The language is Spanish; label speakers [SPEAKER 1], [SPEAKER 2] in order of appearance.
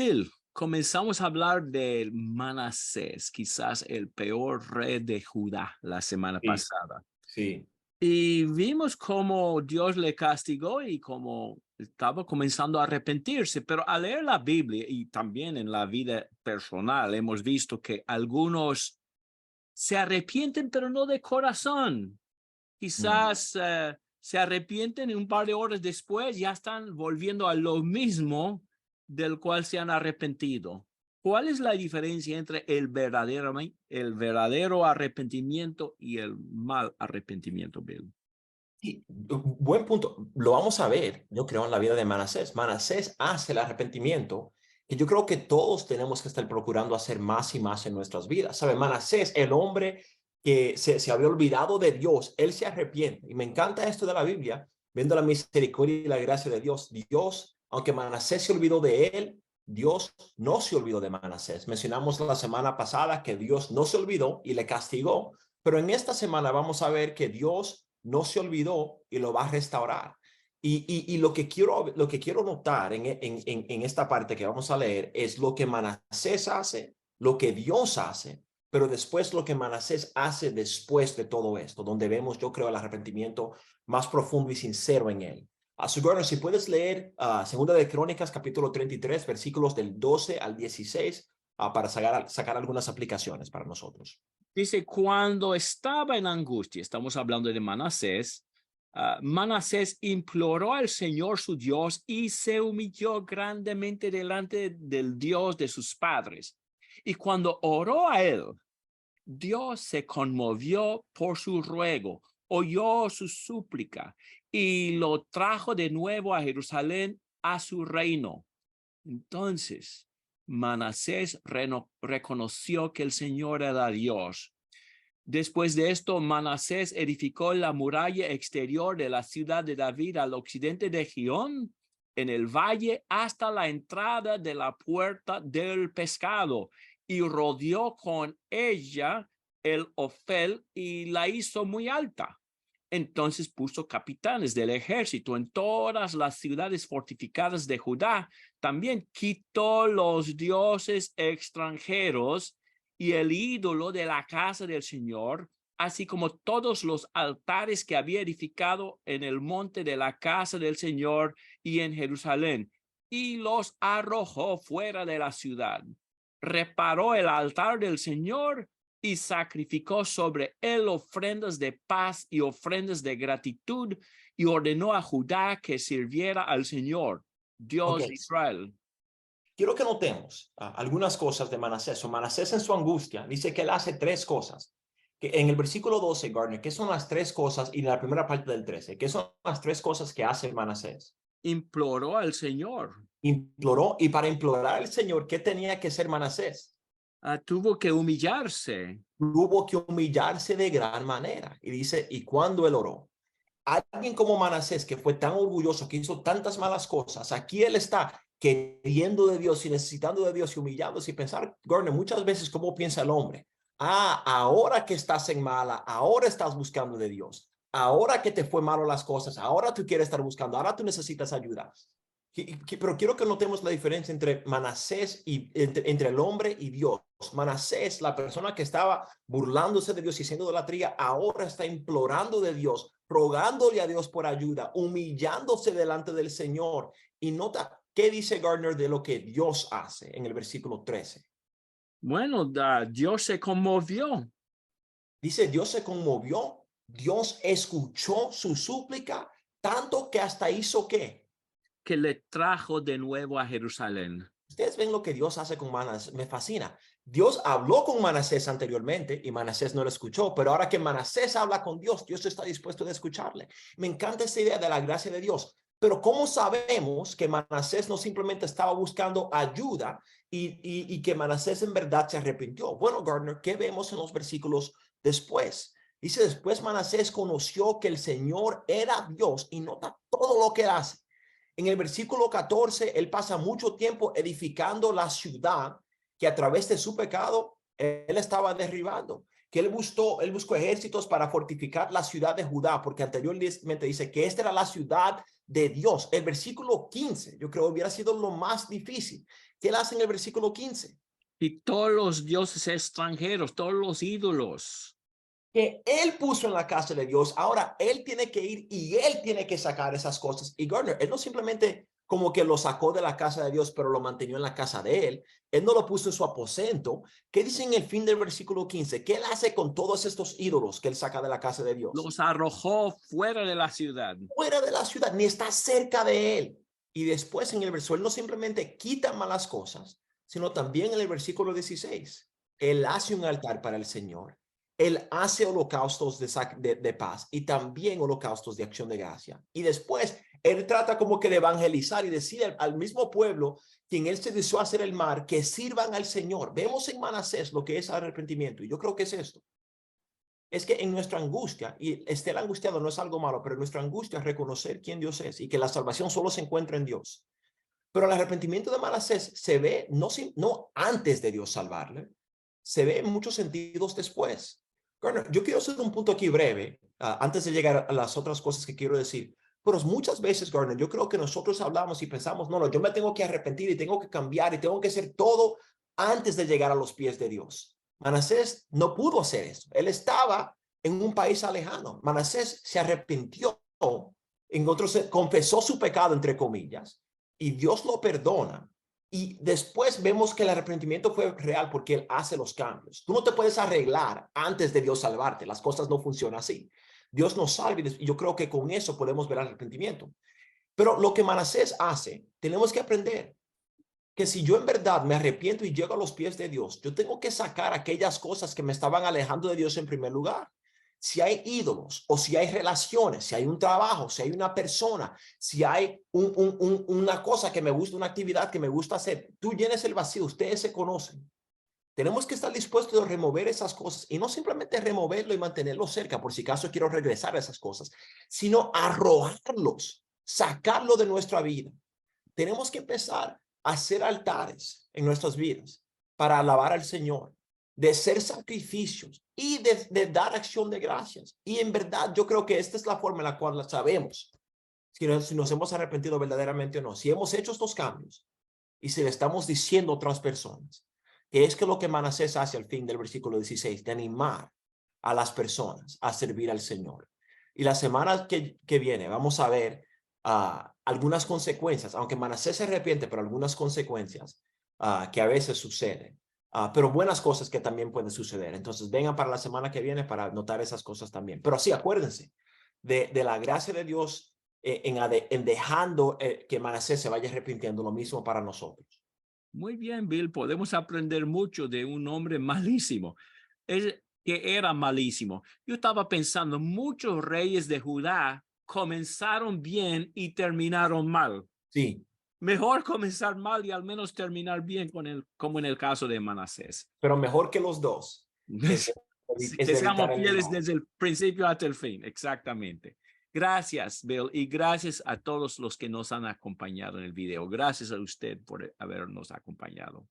[SPEAKER 1] Bill, comenzamos a hablar de Manasés, quizás el peor rey de Judá la semana
[SPEAKER 2] Sí,
[SPEAKER 1] pasada.
[SPEAKER 2] sí,
[SPEAKER 1] Y vimos cómo Dios le castigó y cómo estaba comenzando a arrepentirse. Pero al leer la Biblia y también en la vida personal, hemos visto que algunos se arrepienten, pero no de corazón.
[SPEAKER 2] mm,
[SPEAKER 1] Quizás se arrepienten y un par de horas después ya están volviendo a lo mismo del cual se han arrepentido. ¿Cuál es la diferencia entre el verdadero arrepentimiento y el mal arrepentimiento, Bill?
[SPEAKER 2] sí, buen punto. Lo vamos a ver, yo creo, en la vida de Manasés. Manasés hace el arrepentimiento que yo creo que todos tenemos que estar procurando hacer más y más en nuestras vidas. ¿Sabe? Manasés, el hombre que se había olvidado de Dios, él se arrepiente. Y me encanta esto de la Biblia, viendo la misericordia y la gracia de Dios. Dios, aunque Manasés se olvidó de él, Dios no se olvidó de Manasés. Mencionamos la semana pasada que Dios no se olvidó y le castigó, pero en esta semana vamos a ver que Dios no se olvidó y lo va a restaurar. Y lo que quiero notar en esta parte que vamos a leer es lo que Manasés hace, lo que Dios hace, pero después lo que Manasés hace después de todo esto, donde vemos, yo creo, el arrepentimiento más profundo y sincero en él. Gordon, si puedes leer Segunda de Crónicas, capítulo 33, versículos del 12 al 16, para sacar algunas aplicaciones para nosotros.
[SPEAKER 1] Dice, cuando estaba en angustia, estamos hablando de Manasés, Manasés imploró al Señor su Dios y se humilló grandemente delante del Dios de sus padres. Y cuando oró a él, Dios se conmovió por su ruego, oyó su súplica y lo trajo de nuevo a Jerusalén, a su reino. Entonces, Manasés reconoció que el Señor era Dios. Después de esto, Manasés edificó la muralla exterior de la ciudad de David al occidente de Gihón, en el valle hasta la entrada de la puerta del pescado, y rodeó con ella el Ofel y la hizo muy alta. Entonces puso capitanes del ejército en todas las ciudades fortificadas de Judá. También quitó los dioses extranjeros y el ídolo de la casa del Señor, así como todos los altares que había edificado en el monte de la casa del Señor y en Jerusalén, y los arrojó fuera de la ciudad. Reparó el altar del Señor y sacrificó sobre él ofrendas de paz y ofrendas de gratitud, y ordenó a Judá que sirviera al Señor,
[SPEAKER 2] Ok,
[SPEAKER 1] Dios de Israel.
[SPEAKER 2] quiero que notemos algunas cosas de Manasés. O Manasés en su angustia dice que él hace tres cosas. Que en el versículo 12, Gardner, ¿qué son las tres cosas? Y en la primera parte del 13, ¿qué son las tres cosas que hace Manasés?
[SPEAKER 1] Imploró al Señor.
[SPEAKER 2] Imploró, y para implorar al Señor, ¿qué tenía que ser Manasés?
[SPEAKER 1] Tuvo que humillarse.
[SPEAKER 2] Tuvo que humillarse de gran manera. Y dice, ¿y cuando él oró? Alguien como Manasés, que fue tan orgulloso, que hizo tantas malas cosas, aquí él está queriendo de Dios y necesitando de Dios y humillándose y pensar, Gordon, muchas veces cómo piensa el hombre. Ahora que estás en mala, ahora estás buscando de Dios. Ahora que te fue malo las cosas, ahora tú quieres estar buscando, ahora tú necesitas ayuda. Pero quiero que notemos la diferencia entre Manasés y entre el hombre y Dios. Manasés, la persona que estaba burlándose de Dios y haciendo idolatría, ahora está implorando de Dios, rogándole a Dios por ayuda, humillándose delante del Señor. Y nota qué dice Gardner de lo que Dios hace en el versículo 13.
[SPEAKER 1] Bueno, Dios se conmovió,
[SPEAKER 2] Dice, Dios se conmovió, Dios escuchó su súplica, tanto que hasta hizo ¿qué?
[SPEAKER 1] que le trajo de nuevo a Jerusalén.
[SPEAKER 2] Ustedes ven lo que Dios hace con Manasés, me fascina. Dios habló con Manasés anteriormente y Manasés no lo escuchó, pero ahora que Manasés habla con Dios, Dios está dispuesto a escucharle. Me encanta esta idea de la gracia de Dios. Pero ¿cómo sabemos que Manasés no simplemente estaba buscando ayuda y que Manasés en verdad se arrepintió? Bueno, Gardner, ¿qué vemos en los versículos después? Dice, después Manasés conoció que el Señor era Dios y nota todo lo que hace. En el versículo 14, él pasa mucho tiempo edificando la ciudad que a través de su pecado él estaba derribando, que él buscó ejércitos para fortificar la ciudad de Judá, porque anteriormente dice que esta era la ciudad de Dios. El versículo 15, yo creo hubiera sido lo más difícil. ¿Qué él hace en el versículo 15?
[SPEAKER 1] Y todos los dioses extranjeros, todos los ídolos.
[SPEAKER 2] Que él puso en la casa de Dios. Ahora él tiene que ir y él tiene que sacar esas cosas. Y Gardner, él no simplemente como que lo sacó de la casa de Dios, pero lo mantenió en la casa de él. Él no lo puso en su aposento. ¿Qué dice en el fin del versículo 15? ¿Qué él hace con todos estos ídolos que él saca de la casa de Dios?
[SPEAKER 1] Los arrojó fuera de la ciudad.
[SPEAKER 2] Fuera de la ciudad, ni está cerca de él. Y después en el versículo, él no simplemente quita malas cosas, sino también en el versículo 16, él hace un altar para el Señor. Él hace holocaustos de paz y también holocaustos de acción de gracia. Y después él trata como que de evangelizar y decir al mismo pueblo quien él se deseó hacer el mar, que sirvan al Señor. Vemos en Manasés lo que es arrepentimiento. Y yo creo que es esto. Es que en nuestra angustia, y estar angustiado no es algo malo, pero en nuestra angustia es reconocer quién Dios es y que la salvación solo se encuentra en Dios. Pero el arrepentimiento de Manasés se ve no antes de Dios salvarle, se ve en muchos sentidos después. Bueno, yo quiero hacer un punto aquí breve, antes de llegar a las otras cosas que quiero decir. Pero muchas veces, Garner, yo creo que nosotros hablamos y pensamos, no, yo me tengo que arrepentir y tengo que cambiar y tengo que hacer todo antes de llegar a los pies de Dios. Manasés no pudo hacer eso. Él estaba en un país alejano. Manasés se arrepintió, confesó su pecado, entre comillas, y Dios lo perdona. Y después vemos que el arrepentimiento fue real porque él hace los cambios. Tú no te puedes arreglar antes de Dios salvarte. Las cosas no funcionan así. Dios nos salva y yo creo que con eso podemos ver el arrepentimiento. Pero lo que Manasés hace, tenemos que aprender que si yo en verdad me arrepiento y llego a los pies de Dios, yo tengo que sacar aquellas cosas que me estaban alejando de Dios en primer lugar. Si hay ídolos o si hay relaciones, si hay un trabajo, si hay una persona, si hay una cosa que me gusta, una actividad que me gusta hacer, tú llenes el vacío, ustedes se conocen. Tenemos que estar dispuestos a remover esas cosas y no simplemente removerlo y mantenerlo cerca por si acaso quiero regresar a esas cosas, sino arrojarlos, sacarlo de nuestra vida. Tenemos que empezar a hacer altares en nuestras vidas para alabar al Señor, de ser sacrificios y de dar acción de gracias. Y en verdad yo creo que esta es la forma en la cual sabemos si nos hemos arrepentido verdaderamente o no. Si hemos hecho estos cambios y si le estamos diciendo a otras personas, que es que lo que Manasés hace al fin del versículo 16, de animar a las personas a servir al Señor. Y la semana que viene vamos a ver algunas consecuencias, aunque Manasés se arrepiente, pero algunas consecuencias que a veces suceden, pero buenas cosas que también pueden suceder. Entonces vengan para la semana que viene para notar esas cosas también. Pero sí, acuérdense de la gracia de Dios en dejando que Manasés se vaya arrepintiendo, lo mismo para nosotros.
[SPEAKER 1] Muy bien, Bill, podemos aprender mucho de un hombre malísimo. Es que era malísimo. Yo estaba pensando, muchos reyes de Judá comenzaron bien y terminaron mal.
[SPEAKER 2] Sí,
[SPEAKER 1] Mejor comenzar mal y al menos terminar bien como en el caso de Manasés.
[SPEAKER 2] pero mejor que los dos
[SPEAKER 1] Sí,
[SPEAKER 2] es
[SPEAKER 1] que
[SPEAKER 2] de
[SPEAKER 1] seamos
[SPEAKER 2] evitar el
[SPEAKER 1] fieles
[SPEAKER 2] mal.
[SPEAKER 1] desde el principio hasta el fin, exactamente. Gracias, Bill, y gracias a todos los que nos han acompañado en el video. Gracias a usted por habernos acompañado.